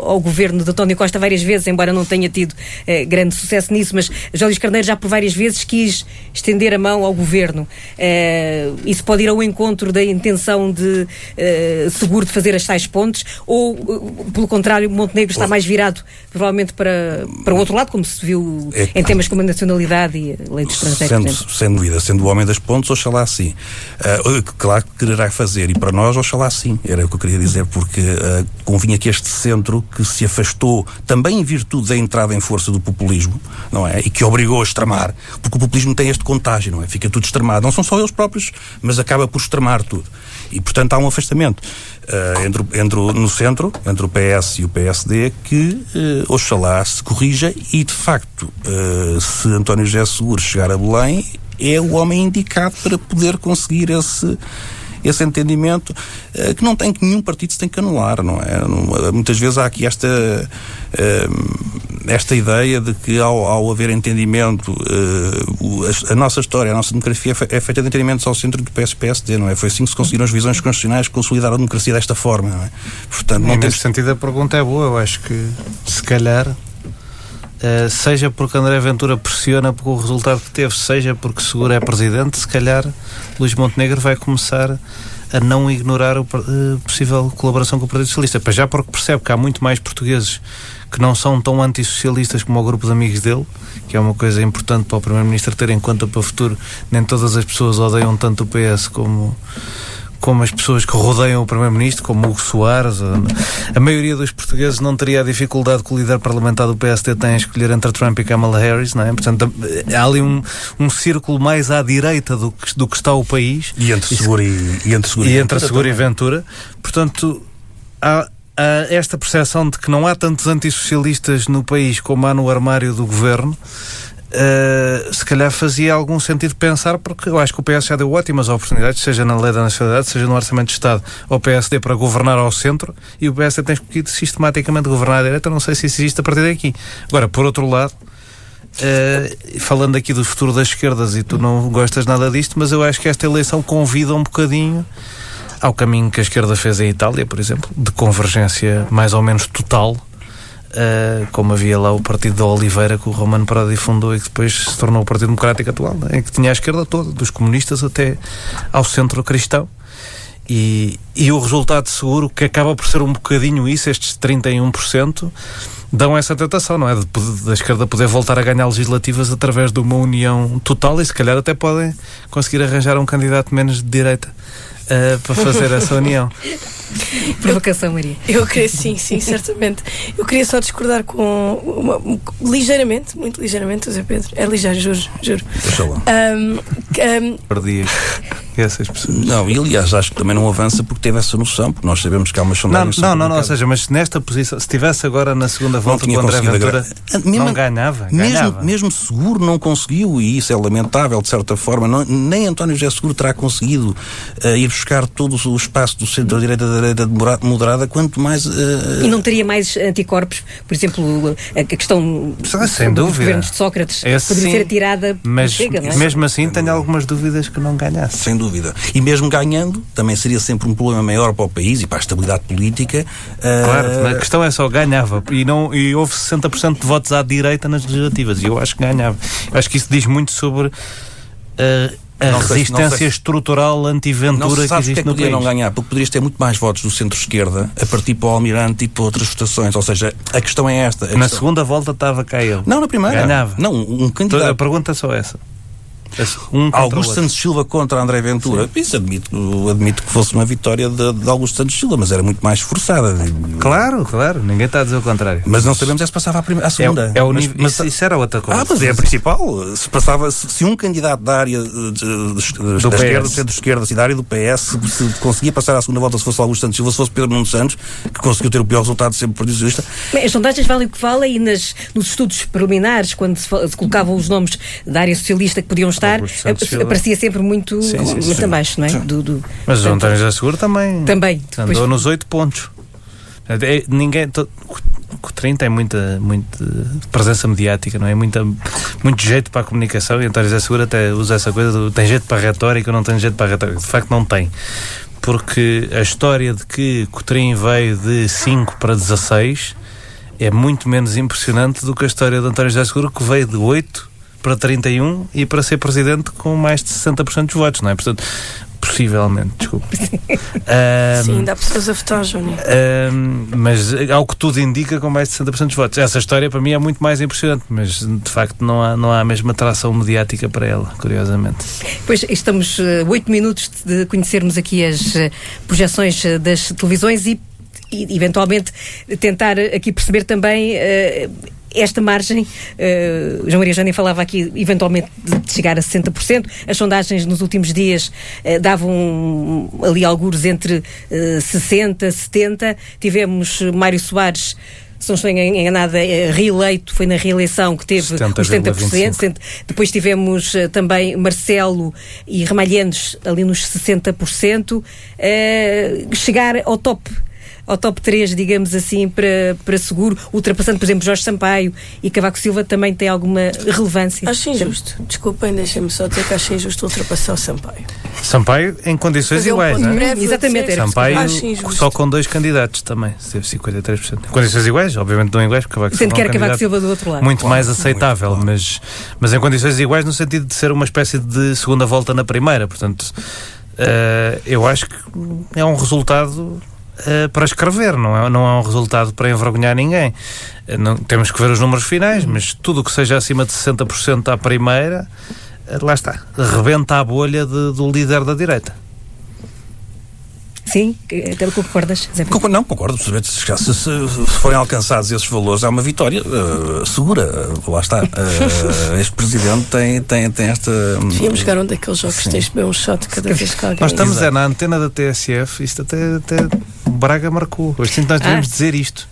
ao governo de António Costa várias vezes, embora não tenha tido grande sucesso nisso, mas José Luís Carneiro já por várias vezes quis estender a mão ao governo. Isso pode ir ao encontro da intenção de Seguro de fazer as tais pontes, ou pelo contrário, Montenegro está mais virado provavelmente para o outro lado, como se viu em temas como a nacionalidade e a lei de estrangeiro? Sem dúvida, sendo o homem das pontes, oxalá sim. Claro que quererá fazer, e para nós, oxalá sim, era o que eu queria dizer, porque convinha que este centro, que se afastou também em virtude da entrada em força do populismo, não é? E que obrigou a extremar, porque o populismo tem este contágio, não é? Fica tudo extremado. Não são só eles próprios, mas acaba por extremar tudo. E, portanto, há um afastamento no centro, entre o PS e o PSD, que, oxalá, se corrija e, de facto, se António José Seguro chegar a Belém, é o homem indicado para poder conseguir esse entendimento, que não tem, que nenhum partido se tem que anular, não é? Muitas vezes há aqui esta ideia de que ao haver entendimento, a nossa história, a nossa democracia é feita de entendimentos ao centro do PS e PSD, não é? Foi assim que se conseguiram as visões constitucionais, consolidar a democracia desta forma, não é? Portanto, nesse sentido a pergunta é boa. Eu acho que se calhar seja porque André Ventura pressiona pelo resultado que teve, seja porque Seguro é presidente, se calhar Luís Montenegro vai começar a não ignorar a possível colaboração com o Partido Socialista. Para já, porque percebe que há muito mais portugueses que não são tão antissocialistas como o grupo de amigos dele, que é uma coisa importante para o Primeiro-Ministro ter em conta para o futuro. Nem todas as pessoas odeiam tanto o PS como as pessoas que rodeiam o Primeiro-Ministro, como Hugo Soares. A maioria dos portugueses não teria a dificuldade que o líder parlamentar do PSD tem a escolher entre Trump e Kamala Harris, não é? Portanto, há ali um círculo mais à direita do que está o país. E entre Seguro e Ventura. Portanto, há esta percepção de que não há tantos antissocialistas no país como há no armário do governo. Se calhar fazia algum sentido pensar, porque eu acho que o PS já deu ótimas oportunidades, seja na lei da nacionalidade, seja no Orçamento de Estado, ao PSD para governar ao centro, e o PSD tem escolhido sistematicamente governar à direita. Não sei se isso existe a partir daqui. Agora, por outro lado, falando aqui do futuro das esquerdas, e tu não gostas nada disto, mas eu acho que esta eleição convida um bocadinho ao caminho que a esquerda fez em Itália, por exemplo, de convergência mais ou menos total, como havia lá o partido da Oliveira que o Romano Prodi fundou e que depois se tornou o Partido Democrático atual, em que tinha a esquerda toda, dos comunistas até ao centro cristão. E o resultado seguro, que acaba por ser um bocadinho isso, estes 31%, dão essa tentação, não é? Da esquerda poder voltar a ganhar legislativas através de uma união total, e se calhar até podem conseguir arranjar um candidato menos de direita para fazer essa união. Provocação, Maria. Eu creio, sim, certamente. Eu queria só discordar ligeiramente, muito ligeiramente, José Pedro. É ligeiro, juro. Deixa lá. Perdi essas pessoas. Não, e aliás, acho que também não avança porque teve essa noção, porque nós sabemos que há uma sondagem. Não, ou seja, mas nesta posição, se estivesse agora na segunda volta com o André Ventura, não ganhava. Mesmo Seguro não conseguiu, e isso é lamentável de certa forma. Nem António José Seguro terá conseguido ir buscar todo o espaço do centro-direita, da direita moderada, quanto mais... E não teria mais anticorpos, por exemplo, a questão dos governos de Sócrates poderia ser atirada, mas chega, não é? Mesmo assim tenho algumas dúvidas que não ganhasse. Sem dúvida. E mesmo ganhando, também seria sempre um problema maior para o país e para a estabilidade política. Claro, a questão é só, ganhava. E houve 60% de votos à direita nas legislativas, e eu acho que ganhava. Eu acho que isso diz muito sobre a resistência estrutural anti-Ventura que existe no país. Não ganhar, porque poderias ter muito mais votos do centro-esquerda a partir para o Almirante e para outras votações. Ou seja, a questão é esta. Segunda volta estava cá ele. Não, na primeira. Ganhava. Não, um candidato. A pergunta é só essa. Augusto Santos Silva contra André Ventura. Sim. Isso admito que fosse uma vitória de Augusto Santos Silva, mas era muito mais forçada. Claro, ninguém está a dizer o contrário. Mas não sabemos se passava à segunda. Mas isso era outra coisa. Mas é a principal. Se um candidato da área da esquerda, centro-esquerda, da área do PS, se conseguia passar à segunda volta, se fosse Augusto Santos Silva, se fosse Pedro Nuno Santos, que conseguiu ter o pior resultado sempre do Partido Socialista. As sondagens valem o que valem, e nos estudos preliminares, quando se colocavam os nomes da área socialista que podiam estar, aparecia sempre muito abaixo, não é? Mas o António José Seguro também andou nos 8 pontos. Coutrinho tem muita presença mediática, não é? Muito jeito para a comunicação, e António José Seguro até usa essa coisa tem jeito para a retórica, não tem jeito para a retórica. De facto não tem, porque a história de que Coutrinho veio de 5 para 16 é muito menos impressionante do que a história de António José Seguro, que veio de 8 para 31 e para ser presidente com mais de 60% dos votos, não é? Portanto, possivelmente, desculpe. Sim, dá pessoas a votar, Jónia. Mas, ao que tudo indica, com mais de 60% dos votos. Essa história, para mim, é muito mais impressionante, mas, de facto, não há a mesma atração mediática para ela, curiosamente. Pois, estamos 8 minutos de conhecermos aqui as projeções das televisões e eventualmente, tentar aqui perceber também esta margem. João Maria Jânia falava aqui eventualmente de chegar a 60%. As sondagens nos últimos dias davam ali algures entre 60%, 70%. Tivemos Mário Soares, se não estou enganada, reeleito, foi na reeleição que teve os 70%. Depois tivemos também Marcelo e Ramalhianos ali nos 60%. Chegar ao top 3, digamos assim, para Seguro, ultrapassando, por exemplo, Jorge Sampaio e Cavaco Silva, também tem alguma relevância. Acho injusto. Desculpem, deixem-me só dizer que acho injusto ultrapassar o Sampaio. Sampaio em condições iguais, não é? Exatamente. Sampaio só com 2 candidatos também, teve 53%. Em condições iguais, obviamente não iguais, porque Cavaco Silva que era Cavaco Silva do outro lado. Muito mais aceitável, mas em condições iguais no sentido de ser uma espécie de segunda volta na primeira. Portanto, eu acho que é um resultado para escrever, não é um resultado para envergonhar ninguém. Temos que ver os números finais, mas tudo o que seja acima de 60% à primeira, lá está, rebenta a bolha do líder da direita. Sim, até concordas? Não, concordo. Se forem alcançados esses valores, há uma vitória segura. Lá está. Este presidente tem esta... Devíamos jogar um daqueles jogos que tens de beber um shot cada vez que alguém... Nós estamos na antena da TSF, isto até Braga marcou. Hoje nós devemos dizer isto.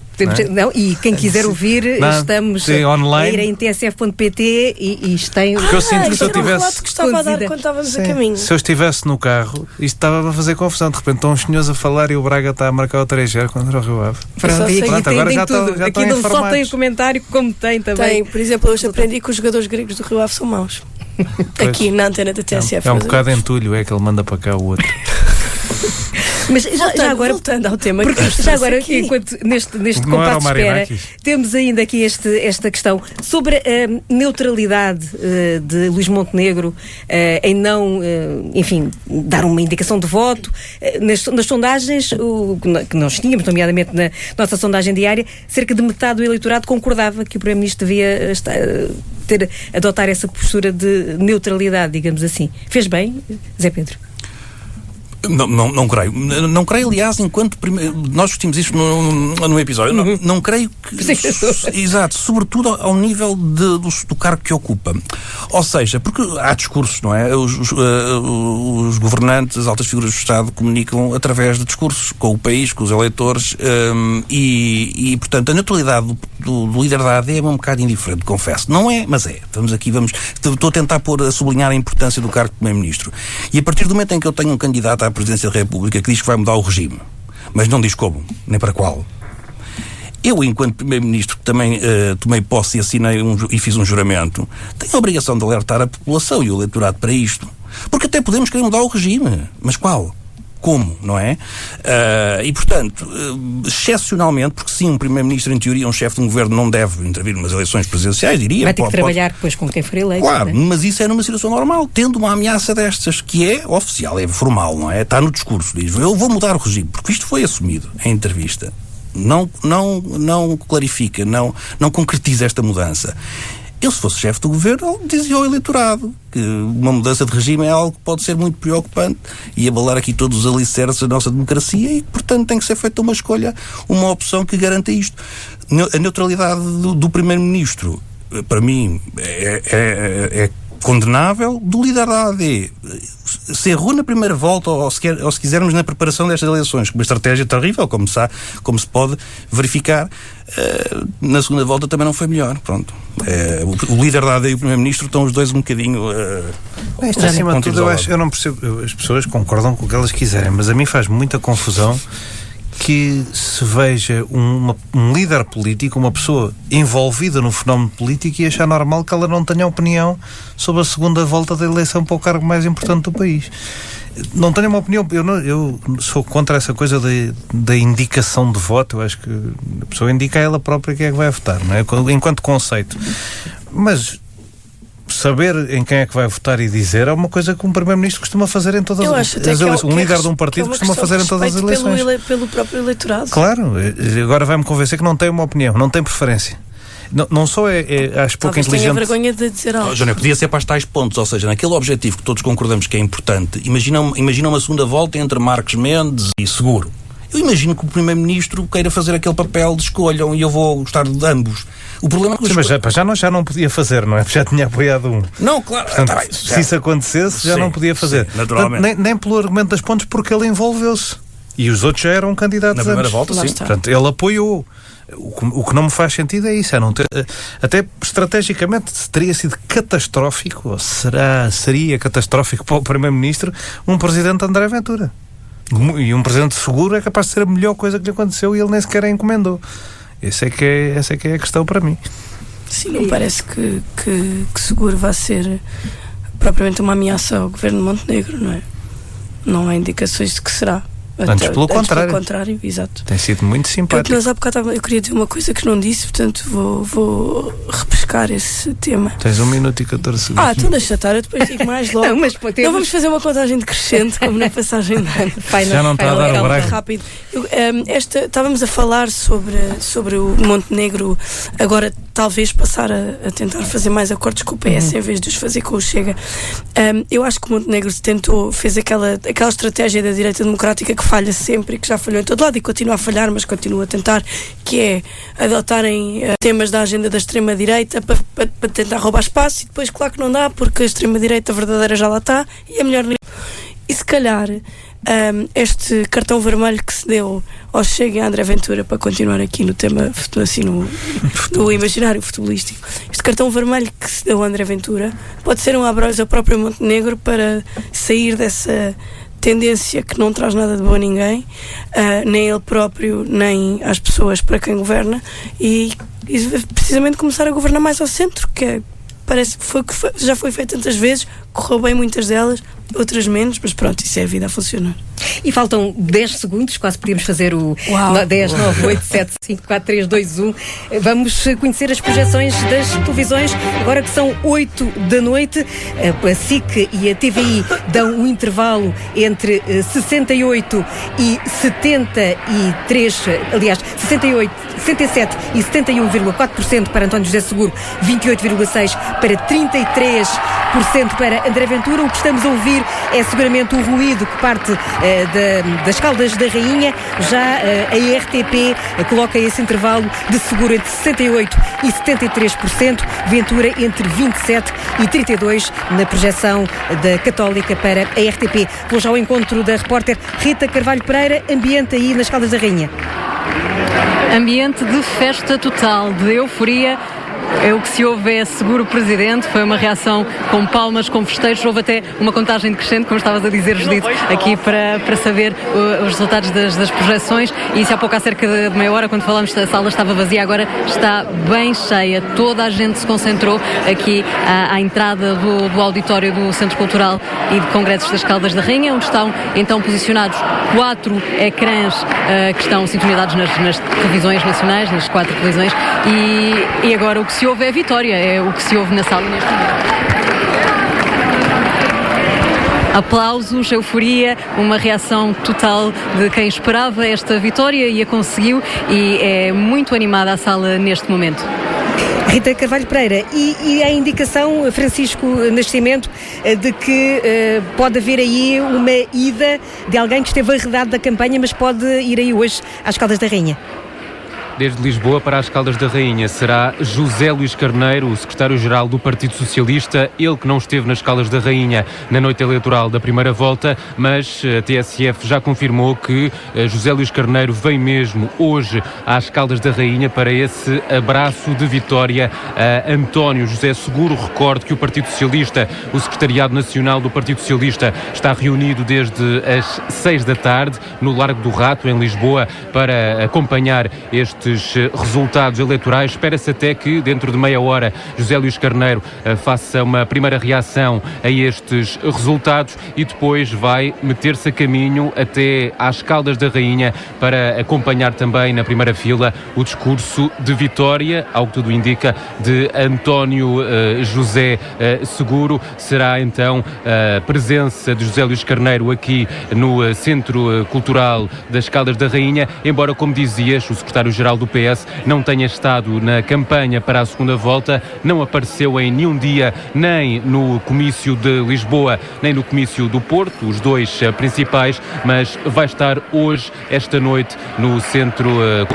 Não, e quem quiser ouvir, estamos online. A ir em tsf.pt e isto tem... Porque eu sinto que se eu tivesse... que estava a dar quando estávamos a caminho. Se eu estivesse no carro, isto estava a fazer confusão. De repente estão os senhores a falar e o Braga está a marcar o 3-0 contra o Rio Ave. Pronto, agora já tudo. Aqui não só tem o comentário, como tem também. Tem, por exemplo, hoje aprendi que os jogadores gregos do Rio Ave são maus. Aqui na antena da TSF. É um bocado entulho, é que ele manda para cá o outro. Mas já agora, voltando ao tema, porque já agora, enquanto neste compasso de espera, temos ainda aqui esta questão sobre a neutralidade de Luís Montenegro em não, enfim, dar uma indicação de voto. Nas sondagens que nós tínhamos, nomeadamente na nossa sondagem diária, cerca de metade do eleitorado concordava que o Primeiro-Ministro devia adotar essa postura de neutralidade, digamos assim. Fez bem, Zé Pedro? Não creio. Não creio, aliás, enquanto nós discutimos isto no episódio. Não creio que... Exato, sobretudo ao nível do cargo que ocupa. Ou seja, porque há discursos, não é? Os governantes, as altas figuras do Estado comunicam através de discursos com o país, com os eleitores, e portanto, a neutralidade do líder da AD é um bocado indiferente, confesso. Não é, mas é. Estou a tentar sublinhar a importância do cargo de Primeiro-Ministro. E a partir do momento em que eu tenho um candidato à Presidência da República que diz que vai mudar o regime, mas não diz como, nem para qual. Eu, enquanto Primeiro-Ministro, que também tomei posse e assinei e fiz um juramento, tenho a obrigação de alertar a população e o eleitorado para isto. Porque até podemos querer mudar o regime, mas qual? Como, não é? E, portanto, excepcionalmente, porque sim, um Primeiro-Ministro, em teoria, um chefe de um governo não deve intervir nas eleições presidenciais, diria. Vai ter que trabalhar depois com quem for eleito. Claro, mas isso é numa situação normal, tendo uma ameaça destas, que é oficial, é formal, não é? Está no discurso, diz, eu vou mudar o regime, porque isto foi assumido em entrevista. Não clarifica, não concretiza esta mudança. Eu, se fosse chefe do governo, dizia ao eleitorado que uma mudança de regime é algo que pode ser muito preocupante e abalar aqui todos os alicerces da nossa democracia e, portanto, tem que ser feita uma escolha, uma opção que garanta isto. A neutralidade do Primeiro-Ministro, para mim, é condenável. Do líder da AD, se errou na primeira volta ou se quisermos na preparação destas eleições, com uma estratégia terrível, como se pode verificar, na segunda volta também não foi melhor. Pronto. O líder da AD e o Primeiro-Ministro estão os dois um bocadinho... acima de tudo, eu não percebo, as pessoas concordam com o que elas quiserem, mas a mim faz muita confusão que se veja um líder político, uma pessoa envolvida no fenómeno político, e achar normal que ela não tenha opinião sobre a segunda volta da eleição para o cargo mais importante do país. Não tenho uma opinião, eu sou contra essa coisa da indicação de voto. Eu acho que a pessoa indica a ela própria quem é que vai votar, não é? Enquanto conceito. Mas saber em quem é que vai votar e dizer é uma coisa que um Primeiro-Ministro costuma fazer em todas as eleições. Um líder de um partido costuma fazer em todas as eleições. Pelo próprio eleitorado. Claro, agora vai-me convencer que não tem uma opinião, não tem preferência. Não só acho pouco Talvez inteligente. tenha vergonha de dizer algo. Jónia, podia ser para os tais pontos, ou seja, naquele objetivo que todos concordamos que é importante. Imagina uma segunda volta entre Marques Mendes e Seguro. Eu imagino que o Primeiro-Ministro queira fazer aquele papel de escolham, e eu vou gostar de ambos. O problema é que... Sim, mas já não podia fazer, não é? Já tinha apoiado um. Não, claro. Portanto, se isso acontecesse, já não podia fazer. Sim, naturalmente. Portanto, nem pelo argumento das pontes, porque ele envolveu-se. E os outros já eram candidatos na primeira antes. volta, sim. Portanto, ele apoiou. O que não me faz sentido é isso, é não ter, até estrategicamente teria sido catastrófico, ou seria catastrófico para o Primeiro-Ministro um Presidente André Ventura. E um Presidente seguro é capaz de ser a melhor coisa que lhe aconteceu, e ele nem sequer a encomendou. Essa é que é a questão para mim. Sim, não parece que Seguro vai ser propriamente uma ameaça ao governo de Montenegro, não é? Não há indicações de que será. Antes pelo contrário, exato. Tem sido muito simpático. Mas há bocado eu queria dizer uma coisa que não disse, portanto vou repescar esse tema. Tens 1 minuto e 14 segundos. Então deixa estar, eu depois digo mais logo. Não vamos fazer uma contagem decrescente como na passagem de ano. Já não está a dar o braço. Rápido. Estávamos a falar sobre o Montenegro agora talvez passar a tentar fazer mais acordos com o PS em vez de os fazer com o Chega. Eu acho que o Montenegro fez aquela estratégia da direita democrática que falha sempre e que já falhou em todo lado e continua a falhar, mas continua a tentar, que é adotarem temas da agenda da extrema-direita para tentar roubar espaço, e depois claro que não dá, porque a extrema-direita verdadeira já lá está e é melhor. E se calhar este cartão vermelho que se deu ao Chega e a André Ventura, para continuar aqui no tema, assim, no imaginário futebolístico, este cartão vermelho que se deu ao André Ventura pode ser um abraço ao próprio Montenegro para sair dessa tendência que não traz nada de bom a ninguém, nem ele próprio, nem às pessoas para quem governa, e precisamente começar a governar mais ao centro, que parece que já foi feito tantas vezes, correu bem muitas delas, outras menos, mas pronto, isso é a vida a funcionar. E faltam 10 segundos, quase podíamos fazer o 10, 9, 8, 7, 5, 4, 3, 2, 1. Vamos conhecer as projeções das televisões, agora que são 8 da noite. A SIC e a TVI dão um intervalo entre 68 e 73, aliás, 67 e 71,4% para António José Seguro, 28,6% para 33% para André Ventura. O que estamos a ouvir é seguramente o ruído que parte das Caldas da Rainha. Já a RTP coloca esse intervalo de Seguro entre 68% e 73%, Ventura entre 27% e 32% na projeção da Católica para a RTP. Vou já ao encontro da repórter Rita Carvalho Pereira. Ambiente aí nas Caldas da Rainha. Ambiente de festa total, de euforia. O que se ouve é Seguro Presidente, foi uma reação com palmas, com festejos, houve até uma contagem decrescente, como estavas a dizer, Judite, aqui para saber os resultados das projeções, e isso há pouco, há cerca de meia hora, quando falámos, a sala estava vazia, agora está bem cheia, toda a gente se concentrou aqui à entrada do auditório do Centro Cultural e de Congressos das Caldas da Rainha, onde estão então posicionados 4 ecrãs que estão sintonizados nas televisões nacionais, nas 4 televisões, e agora o que se ouve é a vitória, é o que se ouve na sala neste momento. Aplausos, euforia, uma reação total de quem esperava esta vitória e a conseguiu, e é muito animada a sala neste momento. Rita Carvalho Pereira, e a indicação, Francisco Nascimento, de que pode haver aí uma ida de alguém que esteve arredado da campanha, mas pode ir aí hoje às Caldas da Rainha? Desde Lisboa para as Caldas da Rainha será José Luís Carneiro, o secretário-geral do Partido Socialista, ele que não esteve nas Caldas da Rainha na noite eleitoral da primeira volta, mas a TSF já confirmou que José Luís Carneiro vem mesmo hoje às Caldas da Rainha para esse abraço de vitória a António José Seguro. Recordo que o Partido Socialista, o Secretariado Nacional do Partido Socialista, está reunido desde as 6 da tarde no Largo do Rato, em Lisboa, para acompanhar estes resultados eleitorais. Espera-se até que, dentro de meia hora, José Luís Carneiro faça uma primeira reação a estes resultados e depois vai meter-se a caminho até às Caldas da Rainha para acompanhar também na primeira fila o discurso de vitória, ao que tudo indica, de António José Seguro. Será então a presença de José Luís Carneiro aqui no Centro Cultural das Caldas da Rainha, embora, como dizias, o secretário-geral do PS não tenha estado na campanha para a segunda volta, não apareceu em nenhum dia, nem no comício de Lisboa, nem no comício do Porto, os dois principais, mas vai estar hoje, esta noite, no Centro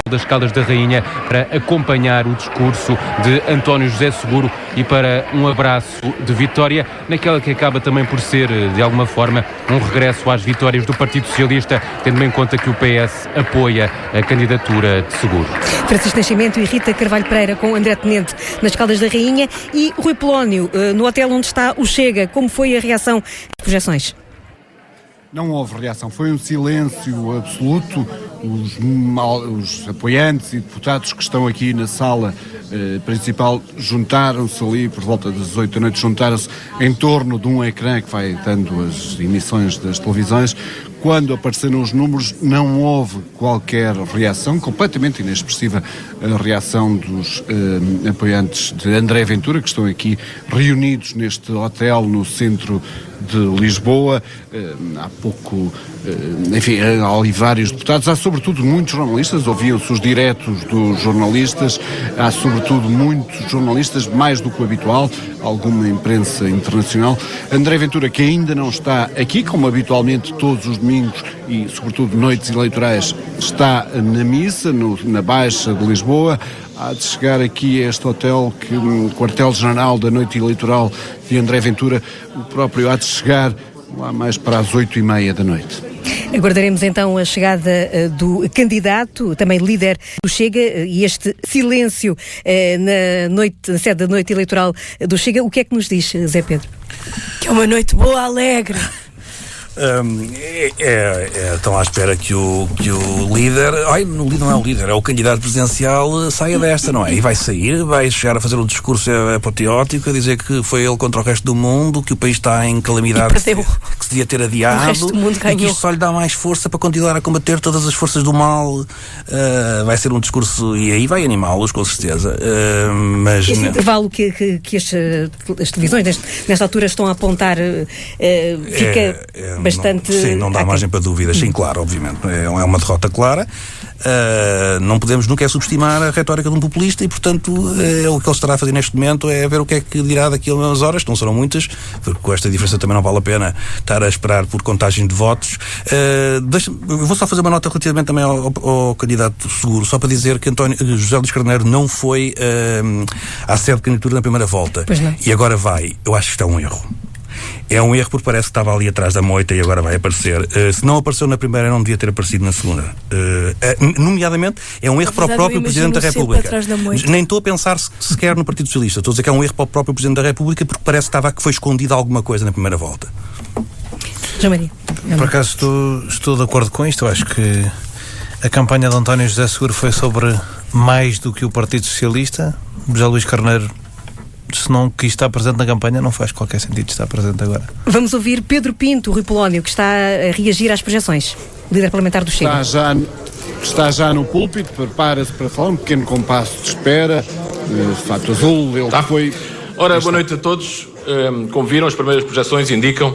das Caldas da Rainha para acompanhar o discurso de António José Seguro e para um abraço de vitória, naquela que acaba também por ser, de alguma forma, um regresso às vitórias do Partido Socialista, tendo em conta que o PS apoia a candidatura de Seguro. Francisco Nascimento e Rita Carvalho Pereira com André Tenente nas Caldas da Rainha e Rui Polónio no hotel onde está o Chega. Como foi a reação às projeções? Não houve reação, foi um silêncio absoluto. Os apoiantes e deputados que estão aqui na sala principal juntaram-se ali por volta das 8 da noite, juntaram-se em torno de um ecrã que vai dando as emissões das televisões. Quando apareceram os números, não houve qualquer reação, completamente inexpressiva a reação dos apoiantes de André Ventura, que estão aqui reunidos neste hotel no centro de Lisboa. Há pouco, enfim, há ali vários deputados, há sobretudo muitos jornalistas, ouviam-se os diretos dos jornalistas, há sobretudo muitos jornalistas, mais do que o habitual, alguma imprensa internacional. André Ventura, que ainda não está aqui, como habitualmente todos os domingos e sobretudo noites eleitorais, está na missa, na Baixa de Lisboa. Há de chegar aqui a este hotel, que quartel-general da noite eleitoral de André Ventura, o próprio há de chegar lá mais para as 8h30 da noite. Aguardaremos então a chegada do candidato, também líder do Chega, e este silêncio na sede da noite eleitoral do Chega. O que é que nos diz, Zé Pedro? Que é uma noite boa, alegre. Estão à espera que o líder, o líder não é o líder, é o candidato presidencial, saia desta, não é? E vai sair, vai chegar a fazer um discurso patriótico, a dizer que foi ele contra o resto do mundo, que o país está em calamidade, que se devia ter adiado, o resto do mundo ganhou. E que isto só lhe dá mais força para continuar a combater todas as forças do mal. Vai ser um discurso, e aí vai animá-los, com certeza. Mas esse intervalo que as televisões nesta altura estão a apontar fica bastante... Sim, não dá margem para dúvidas. Sim, claro, obviamente. É uma derrota clara. Não podemos nunca subestimar a retórica de um populista e, portanto, o que ele estará a fazer neste momento é ver o que é que dirá daqui a umas horas, que não serão muitas, porque com esta diferença também não vale a pena estar a esperar por contagem de votos. Eu vou só fazer uma nota relativamente também ao candidato Seguro, só para dizer que José Luís Carneiro não foi à sede de candidatura na primeira volta. E agora vai. Eu acho que isto é um erro. É um erro porque parece que estava ali atrás da moita e agora vai aparecer. Se não apareceu na primeira, não devia ter aparecido na segunda. Nomeadamente, é um erro para o próprio Presidente da República. Nem estou a pensar sequer no Partido Socialista. Estou a dizer que é um erro para o próprio Presidente da República porque parece que foi escondida alguma coisa na primeira volta. João Maria. Por acaso estou de acordo com isto. Eu acho que a campanha de António José Seguro foi sobre mais do que o Partido Socialista. José Luís Carneiro, se não quis estar presente na campanha, não faz qualquer sentido estar presente agora. Vamos ouvir Pedro Pinto, Rui Polónio, que está a reagir às projeções. Líder parlamentar do Chega. Está já no púlpito, prepara-se para falar, um pequeno compasso de espera, fato azul, ele foi... Ora, boa noite a todos. Como viram, as primeiras projeções indicam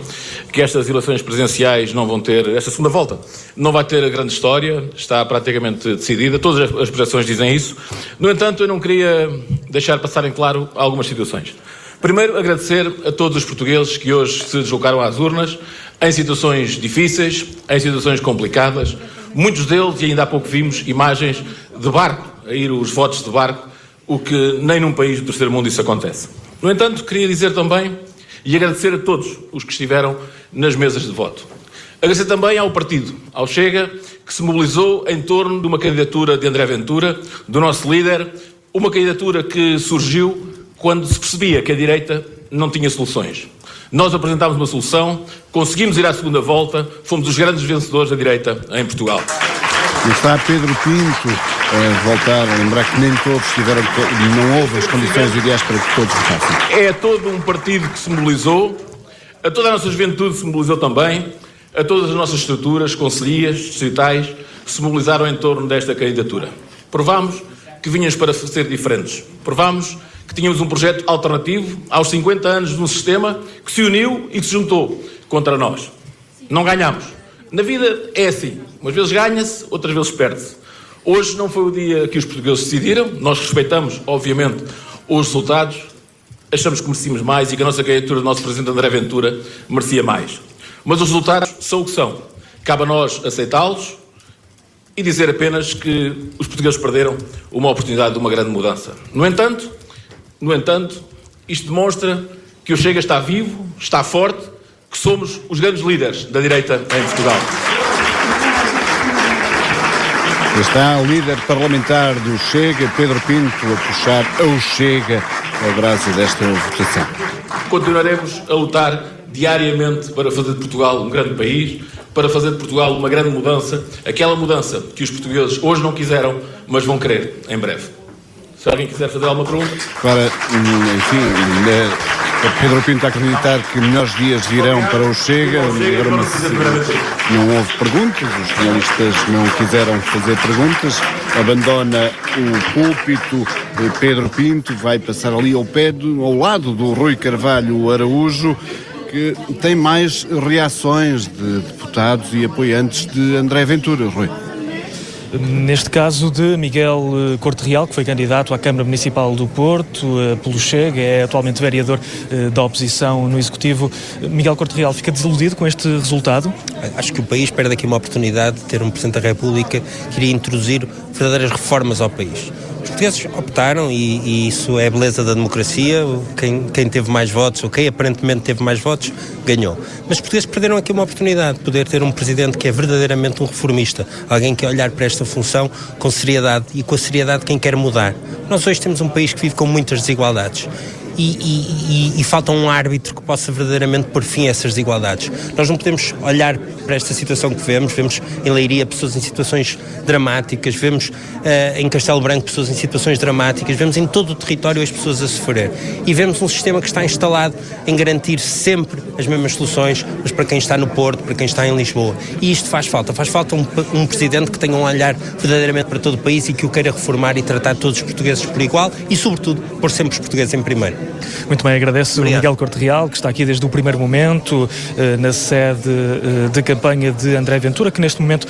que estas eleições presidenciais não vão ter, esta segunda volta, não vai ter grande história, está praticamente decidida, todas as projeções dizem isso. No entanto, eu não queria deixar passar em claro algumas situações. Primeiro, agradecer a todos os portugueses que hoje se deslocaram às urnas, em situações difíceis, em situações complicadas, muitos deles, e ainda há pouco vimos imagens de barco a ir os votos de barco, o que nem num país do terceiro mundo isso acontece. No entanto, queria dizer também e agradecer a todos os que estiveram nas mesas de voto. Agradecer também ao partido, ao Chega, que se mobilizou em torno de uma candidatura de André Ventura, do nosso líder, uma candidatura que surgiu quando se percebia que a direita não tinha soluções. Nós apresentámos uma solução, conseguimos ir à segunda volta, fomos os grandes vencedores da direita em Portugal. E está Pedro Pinto a voltar a lembrar que nem todos tiveram, não houve as condições ideais para que todos votassem. É todo um partido que se mobilizou, a toda a nossa juventude se mobilizou também, a todas as nossas estruturas, concelhias, distritais, se mobilizaram em torno desta candidatura. Provámos que vinhas para ser diferentes. Provámos que tínhamos um projeto alternativo aos 50 anos de um sistema que se uniu e que se juntou contra nós. Não ganhámos. Na vida é assim. Umas vezes ganha-se, outras vezes perde-se. Hoje não foi o dia que os portugueses decidiram. Nós respeitamos, obviamente, os resultados. Achamos que merecíamos mais e que a nossa candidatura do nosso Presidente André Ventura merecia mais. Mas os resultados são o que são. Cabe a nós aceitá-los e dizer apenas que os portugueses perderam uma oportunidade de uma grande mudança. No entanto, isto demonstra que o Chega está vivo, está forte, que somos os grandes líderes da direita em Portugal. Está o líder parlamentar do Chega, Pedro Pinto, a puxar ao Chega a brasa desta votação. Continuaremos a lutar diariamente para fazer de Portugal um grande país, para fazer de Portugal uma grande mudança, aquela mudança que os portugueses hoje não quiseram, mas vão querer em breve. Se alguém quiser fazer alguma pergunta. Agora, enfim, Pedro Pinto a acreditar que melhores dias virão para o Chega. Não houve perguntas, os jornalistas não quiseram fazer perguntas. Abandona o púlpito Pedro Pinto, vai passar ali ao lado do Rui Carvalho Araújo, que tem mais reações de deputados e apoiantes de André Ventura, Rui. Neste caso de Miguel Corte Real, que foi candidato à Câmara Municipal do Porto pelo Chega, é atualmente vereador da oposição no Executivo. Miguel Corte Real fica desiludido com este resultado? Acho que o país perde aqui uma oportunidade de ter um Presidente da República que iria introduzir verdadeiras reformas ao país. Os portugueses optaram e isso é a beleza da democracia. Quem teve mais votos, ou quem aparentemente teve mais votos, ganhou. Mas os portugueses perderam aqui uma oportunidade de poder ter um Presidente que é verdadeiramente um reformista, alguém que olhar para esta função com seriedade e com a seriedade de quem quer mudar. Nós hoje temos um país que vive com muitas desigualdades. E falta um árbitro que possa verdadeiramente pôr fim a essas desigualdades. Nós não podemos olhar para esta situação que vemos em Leiria pessoas em situações dramáticas, vemos em Castelo Branco pessoas em situações dramáticas, vemos em todo o território as pessoas a sofrer e vemos um sistema que está instalado em garantir sempre as mesmas soluções, mas para quem está no Porto, para quem está em Lisboa. E isto faz falta um Presidente que tenha um olhar verdadeiramente para todo o país e que o queira reformar e tratar todos os portugueses por igual e, sobretudo, pôr sempre os portugueses em primeiro. Muito bem, agradeço o Miguel Corte Real, que está aqui desde o primeiro momento, na sede de campanha de André Ventura, que neste momento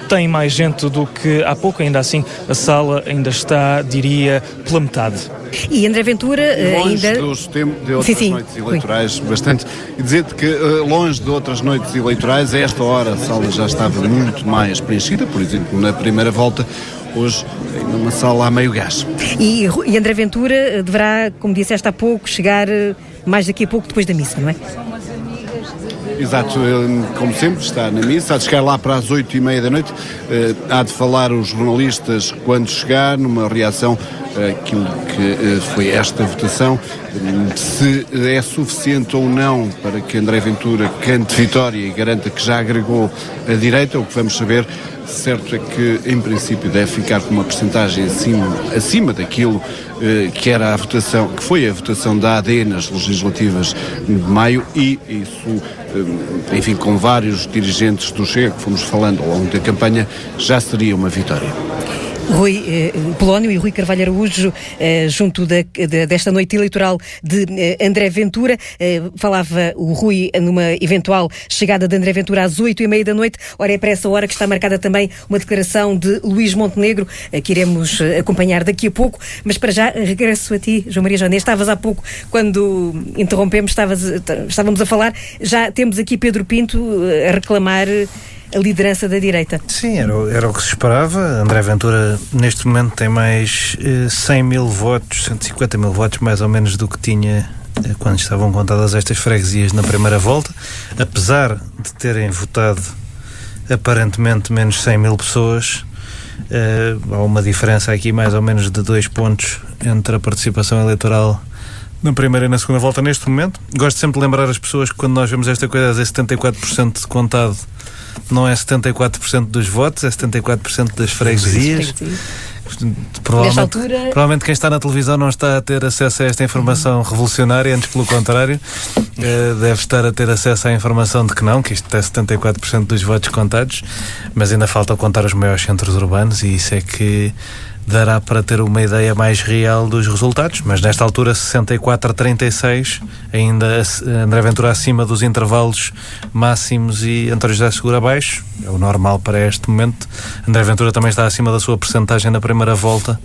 tem mais gente do que há pouco, ainda assim a sala ainda está, diria, pela metade. E André Ventura longe ainda... de outras noites eleitorais, bastante. E dizer-te que longe de outras noites eleitorais, a esta hora a sala já estava muito mais preenchida, por exemplo, na primeira volta. Hoje, numa sala a meio gás. E André Ventura deverá, como disseste há pouco, chegar mais daqui a pouco, depois da missa, não é? Exato, como sempre, está na missa, há de chegar lá para as 8h30 da noite, há de falar os jornalistas quando chegar, numa reação àquilo que foi esta votação, se é suficiente ou não para que André Ventura cante vitória e garanta que já agregou a direita. O que vamos saber, certo é que em princípio deve ficar com uma percentagem acima daquilo que era a votação, que foi a votação da AD nas legislativas de maio, e isso, enfim, com vários dirigentes do Chega que fomos falando ao longo da campanha, já seria uma vitória. Rui Polónio e Rui Carvalho Araújo, junto desta noite eleitoral de André Ventura. Falava o Rui numa eventual chegada de André Ventura às 8h30 da noite. Ora, é para essa hora que está marcada também uma declaração de Luís Montenegro, que iremos acompanhar daqui a pouco. Mas para já, regresso a ti, João Maria Jané. Estavas há pouco, quando interrompemos, estávamos a falar. Já temos aqui Pedro Pinto a reclamar a liderança da direita. Sim, era o que se esperava. André Ventura, neste momento, tem mais 100 mil votos, 150 mil votos, mais ou menos, do que tinha quando estavam contadas estas freguesias na primeira volta. Apesar de terem votado aparentemente menos 100 mil pessoas, há uma diferença aqui mais ou menos de 2 pontos entre a participação eleitoral na primeira e na segunda volta neste momento. Gosto sempre de lembrar as pessoas que quando nós vemos esta coisa é 74% contado, não é 74% dos votos, é 74% das freguesias. Provavelmente quem está na televisão não está a ter acesso a esta informação revolucionária, antes pelo contrário, deve estar a ter acesso à informação de que não, que isto é 74% dos votos contados, mas ainda falta contar os maiores centros urbanos e isso é que dará para ter uma ideia mais real dos resultados, mas nesta altura 64-36, ainda André Ventura acima dos intervalos máximos e António José Seguro abaixo, é o normal para este momento. André Ventura também está acima da sua percentagem na primeira volta,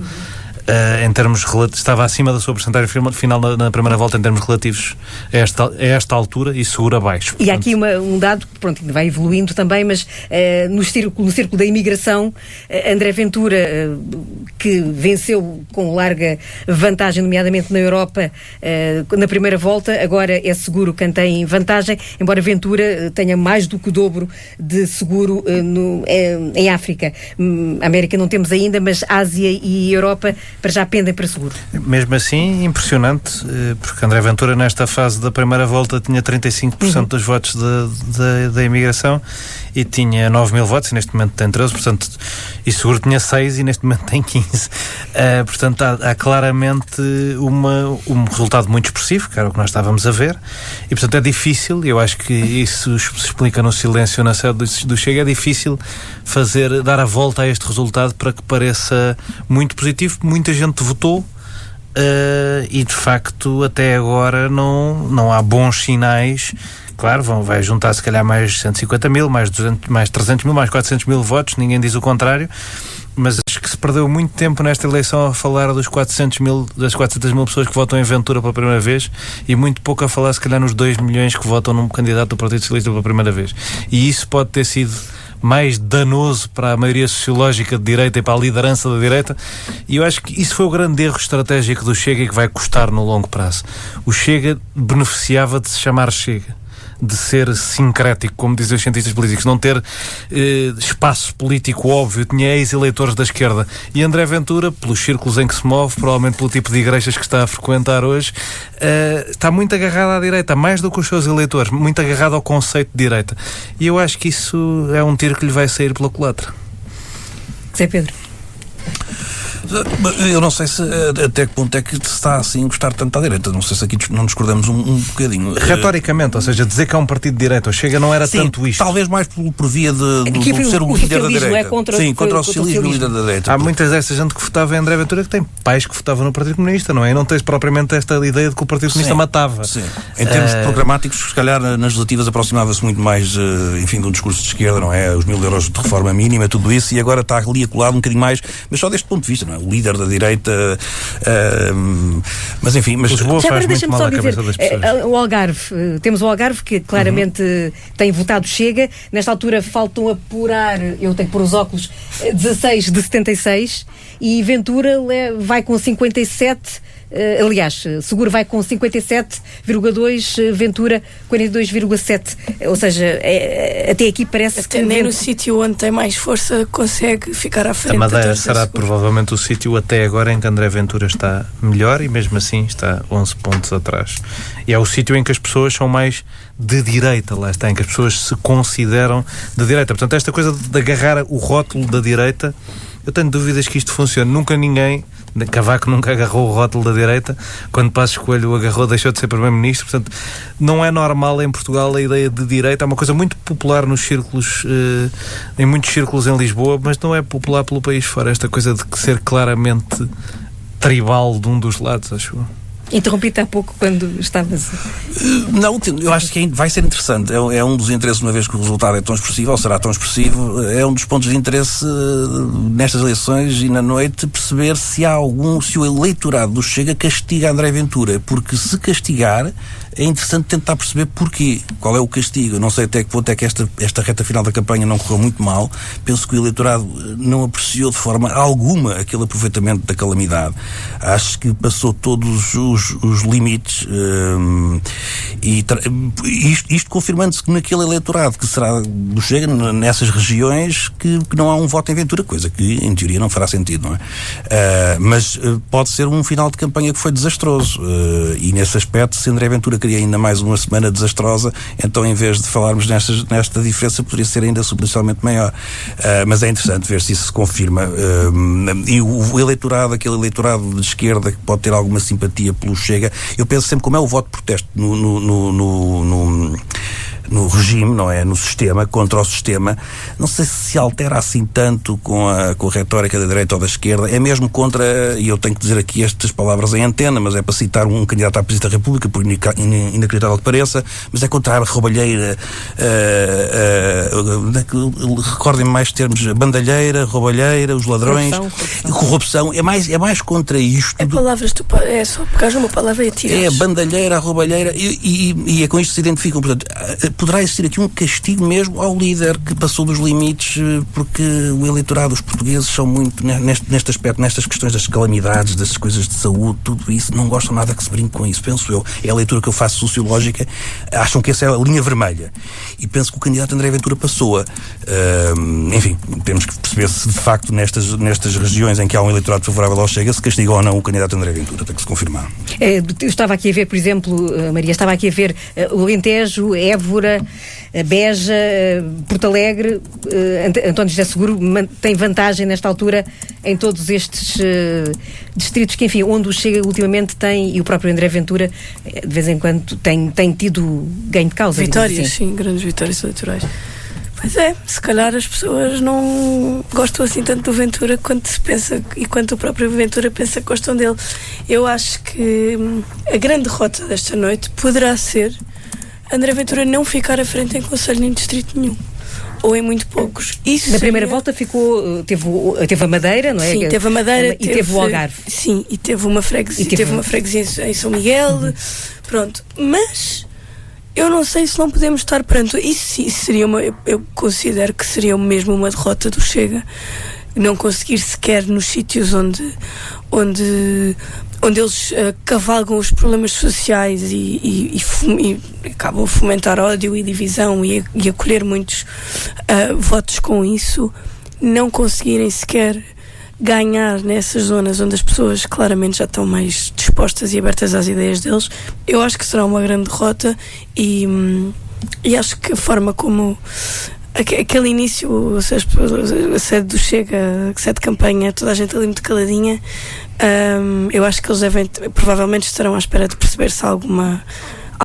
em termos estava acima da sua percentagem final na primeira volta em termos relativos a esta altura e Seguro abaixo. E há aqui um dado que pronto, vai evoluindo também, mas no círculo da imigração, André Ventura, que venceu com larga vantagem, nomeadamente na Europa, na primeira volta, agora é Seguro quem tem vantagem, embora Ventura tenha mais do que o dobro de Seguro em África. América não temos ainda, mas Ásia e Europa para já pendem para Seguro. Mesmo assim, impressionante, porque André Ventura nesta fase da primeira volta tinha 35% dos votos da imigração e tinha 9 mil votos e neste momento tem 13, portanto, e Seguro tinha 6 e neste momento tem 15. Portanto, há claramente um resultado muito expressivo, que era o que nós estávamos a ver, e portanto é difícil, eu acho que isso se explica no silêncio na sede do Chega, é difícil dar a volta a este resultado para que pareça muito positivo. Muita gente votou e de facto até agora não há bons sinais. Claro, vai juntar se calhar mais 150 mil, mais 200, mais 300 mil, mais 400 mil votos, ninguém diz o contrário, mas acho que se perdeu muito tempo nesta eleição a falar das 400 mil pessoas que votam em Ventura pela primeira vez e muito pouco a falar se calhar nos 2 milhões que votam num candidato do Partido Socialista pela primeira vez. E isso pode ter sido mais danoso para a maioria sociológica de direita e para a liderança da direita, e eu acho que isso foi o grande erro estratégico do Chega e que vai custar no longo prazo. O Chega beneficiava de se chamar Chega, de ser sincrético, como dizem os cientistas políticos, não ter espaço político óbvio, tinha ex-eleitores da esquerda. E André Ventura, pelos círculos em que se move, provavelmente pelo tipo de igrejas que está a frequentar hoje, está muito agarrado à direita, mais do que os seus eleitores, muito agarrado ao conceito de direita. E eu acho que isso é um tiro que lhe vai sair pela culatra. Zé Pedro. Eu não sei até que ponto é que se está assim a gostar tanto à direita. Não sei se aqui não discordamos um bocadinho. Retoricamente, ou seja, dizer que é um partido de direita ou Chega não era tanto isto. Talvez mais por via de ser o líder da direita. Contra o socialismo e o líder da direita. Há muita dessa gente que votava em André Ventura que tem pais que votavam no Partido Comunista, não é? E não tens propriamente esta ideia de que o Partido Comunista matava. Sim. Em termos programáticos, se calhar nas legislativas aproximava-se muito mais, enfim, de um discurso de esquerda, não é? Os 1.000 euros de reforma mínima, tudo isso, e agora está ali acolado um bocadinho mais, mas só deste ponto de vista, não é? O líder da direita, mas enfim, mas Lisboa faz muito mal à cabeça das pessoas. O Algarve, temos o Algarve que claramente tem votado Chega, nesta altura faltam apurar, eu tenho que pôr os óculos, 16 de 76 e Ventura vai com 57. Aliás, Seguro vai com 57,2, Ventura 42,7. Ou seja, até aqui parece até que nem no sítio onde tem mais força consegue ficar à frente. A Madeira será provavelmente o sítio até agora em que André Ventura está melhor e mesmo assim está 11 pontos atrás. E é o sítio em que as pessoas são mais de direita, lá está, em que as pessoas se consideram de direita. Portanto, esta coisa de agarrar o rótulo da direita, eu tenho dúvidas que isto funcione. Nunca ninguém, Cavaco nunca agarrou o rótulo da direita, quando Passos Coelho o agarrou deixou de ser Primeiro-Ministro. Portanto, não é normal em Portugal a ideia de direita. É uma coisa muito popular nos círculos, em muitos círculos em Lisboa, mas não é popular pelo país fora, esta coisa de ser claramente tribal de um dos lados, acho eu. Interrompi-te há pouco quando estavas... Não, eu acho que vai ser interessante. É um dos interesses, uma vez que o resultado é tão expressivo, ou será tão expressivo, é um dos pontos de interesse nestas eleições e na noite, perceber se o eleitorado do Chega castiga André Ventura, porque se castigar, é interessante tentar perceber porquê, qual é o castigo. Eu não sei até que ponto é que esta reta final da campanha não correu muito mal. Penso que o eleitorado não apreciou de forma alguma aquele aproveitamento da calamidade. Acho que passou todos os limites, isto confirmando-se que naquele eleitorado que será do Chega, nessas regiões, que não há um voto em Ventura, coisa que em teoria não fará sentido, não é? Mas pode ser um final de campanha que foi desastroso, e nesse aspecto, se André Ventura queria ainda mais uma semana desastrosa, então em vez de falarmos nesta diferença, poderia ser ainda substancialmente maior. Mas é interessante ver se isso se confirma, e o eleitorado, aquele eleitorado de esquerda que pode ter alguma simpatia pelo Chega, eu penso sempre como é o voto de protesto no regime, não é? No sistema, contra o sistema, não sei se altera assim tanto com a retórica da direita ou da esquerda, é mesmo contra, e eu tenho que dizer aqui estas palavras em antena, mas é para citar um candidato à Presidência da República, por inacreditável que pareça, mas é contra a roubalheira, recordem-me mais termos, bandalheira, roubalheira, os ladrões, corrupção, é mais contra isto. É só pegar uma palavra e atirar. É a bandalheira, a roubalheira, e é com isto que se identificam. Portanto, poderá existir aqui um castigo mesmo ao líder que passou dos limites, porque o eleitorado, os portugueses, são muito neste aspecto, nestas questões das calamidades, das coisas de saúde, tudo isso, não gostam nada que se brinque com isso, penso eu. É a leitura que eu faço sociológica, acham que essa é a linha vermelha. E penso que o candidato André Ventura passou-a. Enfim, temos que perceber se de facto nestas regiões em que há um eleitorado favorável ao Chega, se castiga ou não o candidato André Ventura, tem que se confirmar. Eu estava aqui a ver, por exemplo, Maria, estava aqui a ver o Alentejo, Évora, Beja, Porto Alegre, António José Seguro tem vantagem nesta altura em todos estes distritos que, enfim, onde o Chega ultimamente tem, e o próprio André Ventura de vez em quando tem tido ganho de causa. Vitórias, sim, grandes vitórias eleitorais. Pois é, se calhar as pessoas não gostam assim tanto do Ventura quanto se pensa, e quanto o próprio Ventura pensa que gostam dele. Eu acho que a grande derrota desta noite poderá ser André Ventura não ficar à frente em conselho em distrito nenhum, ou em muito poucos. Isso na primeira volta teve a Madeira, não é? Sim, teve a Madeira e teve o Algarve. Sim, e teve uma freguesia em São Miguel, pronto. Mas eu não sei se não podemos estar perante isso. Seria eu considero que seria mesmo uma derrota do Chega, não conseguir sequer nos sítios onde eles cavalgam os problemas sociais e acabam a fomentar ódio e divisão e acolher muitos votos com isso, não conseguirem sequer ganhar nessas zonas onde as pessoas claramente já estão mais dispostas e abertas às ideias deles. Eu acho que será uma grande derrota e acho que a forma como aquele início, a sede do Chega, a sede de campanha, toda a gente ali muito caladinha, eu acho que eles provavelmente estarão à espera de perceber se há alguma